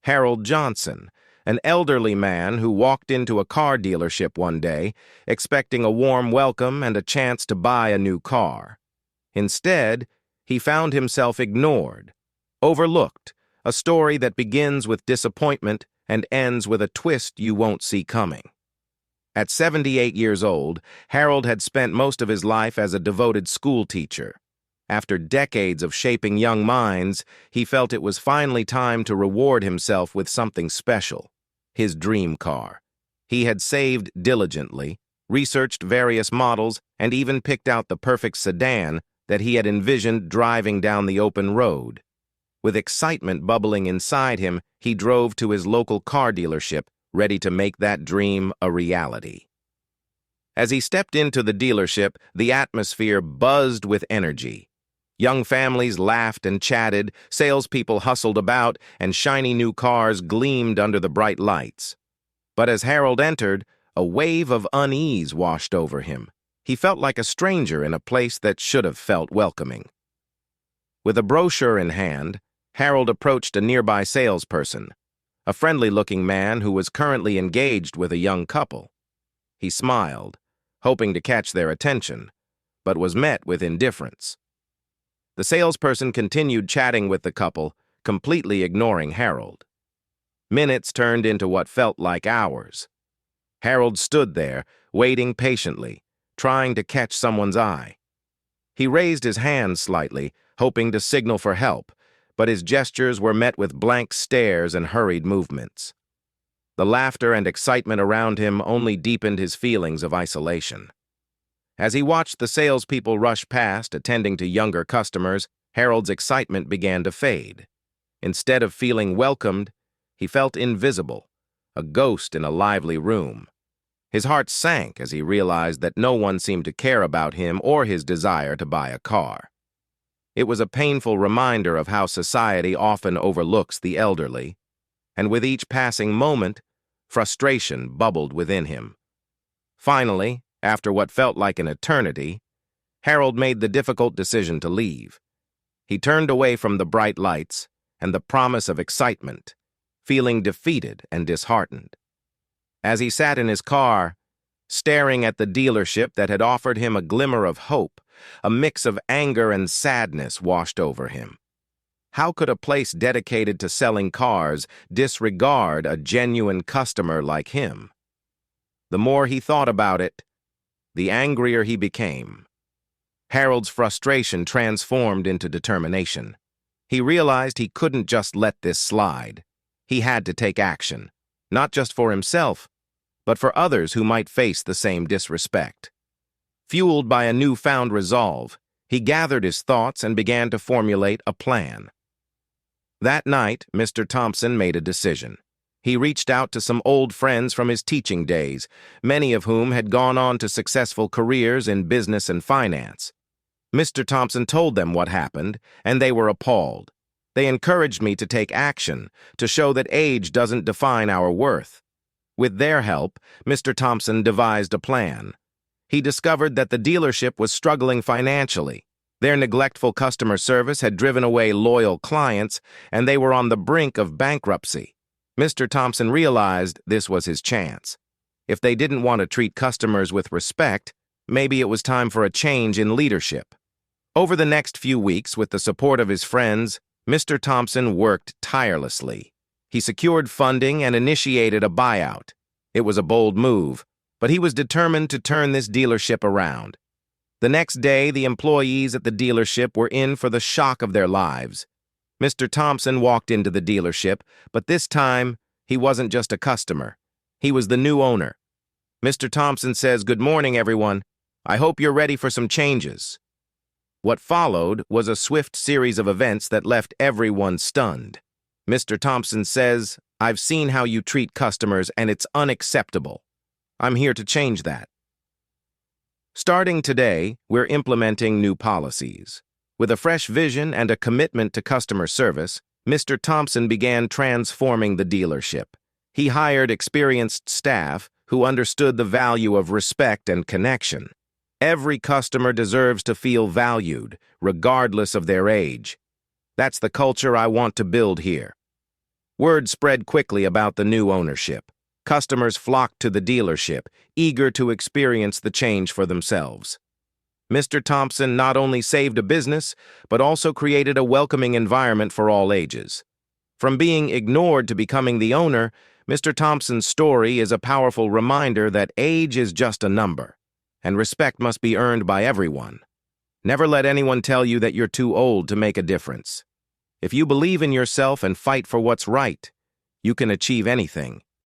Harold Johnson, an elderly man who walked into a car dealership one day, expecting a warm welcome and a chance to buy a new car. Instead, he found himself ignored, overlooked, a story that begins with disappointment and ends with a twist you won't see coming. At 78 years old, Harold had spent most of his life as a devoted schoolteacher. After decades of shaping young minds, he felt it was finally time to reward himself with something special, his dream car. He had saved diligently, researched various models, and even picked out the perfect sedan that he had envisioned driving down the open road. With excitement bubbling inside him, he drove to his local car dealership, ready to make that dream a reality. As he stepped into the dealership, the atmosphere buzzed with energy. Young families laughed and chatted, salespeople hustled about, and shiny new cars gleamed under the bright lights. But as Harold entered, a wave of unease washed over him. He felt like a stranger in a place that should have felt welcoming. With a brochure in hand, Harold approached a nearby salesperson, a friendly-looking man who was currently engaged with a young couple. He smiled, hoping to catch their attention, but was met with indifference. The salesperson continued chatting with the couple, completely ignoring Harold. Minutes turned into what felt like hours. Harold stood there, waiting patiently, trying to catch someone's eye. He raised his hand slightly, hoping to signal for help, but his gestures were met with blank stares and hurried movements. The laughter and excitement around him only deepened his feelings of isolation. As he watched the salespeople rush past, attending to younger customers, Harold's excitement began to fade. Instead of feeling welcomed, he felt invisible, a ghost in a lively room. His heart sank as he realized that no one seemed to care about him or his desire to buy a car. It was a painful reminder of how society often overlooks the elderly, and with each passing moment, frustration bubbled within him. Finally, after what felt like an eternity, Harold made the difficult decision to leave. He turned away from the bright lights and the promise of excitement, feeling defeated and disheartened. As he sat in his car, staring at the dealership that had offered him a glimmer of hope, a mix of anger and sadness washed over him. How could a place dedicated to selling cars disregard a genuine customer like him? The more he thought about it, the angrier he became. Harold's frustration transformed into determination. He realized he couldn't just let this slide. He had to take action, not just for himself, but for others who might face the same disrespect. Fueled by a newfound resolve, he gathered his thoughts and began to formulate a plan. That night, Mr. Thompson made a decision. He reached out to some old friends from his teaching days, many of whom had gone on to successful careers in business and finance. Mr. Thompson told them what happened, and they were appalled. They encouraged me to take action, to show that age doesn't define our worth. With their help, Mr. Thompson devised a plan. He discovered that the dealership was struggling financially. Their neglectful customer service had driven away loyal clients, and they were on the brink of bankruptcy. Mr. Thompson realized this was his chance. If they didn't want to treat customers with respect, maybe it was time for a change in leadership. Over the next few weeks, with the support of his friends, Mr. Thompson worked tirelessly. He secured funding and initiated a buyout. It was a bold move, but he was determined to turn this dealership around. The next day, the employees at the dealership were in for the shock of their lives. Mr. Thompson walked into the dealership, but this time, he wasn't just a customer. He was the new owner. Mr. Thompson says, "Good morning, everyone. I hope you're ready for some changes." What followed was a swift series of events that left everyone stunned. Mr. Thompson says, "I've seen how you treat customers, and it's unacceptable. I'm here to change that. Starting today, we're implementing new policies." With a fresh vision and a commitment to customer service, Mr. Thompson began transforming the dealership. He hired experienced staff who understood the value of respect and connection. Every customer deserves to feel valued, regardless of their age. That's the culture I want to build here. Word spread quickly about the new ownership. Customers flocked to the dealership, eager to experience the change for themselves. Mr. Thompson not only saved a business, but also created a welcoming environment for all ages. From being ignored to becoming the owner, Mr. Thompson's story is a powerful reminder that age is just a number, and respect must be earned by everyone. Never let anyone tell you that you're too old to make a difference. If you believe in yourself and fight for what's right, you can achieve anything,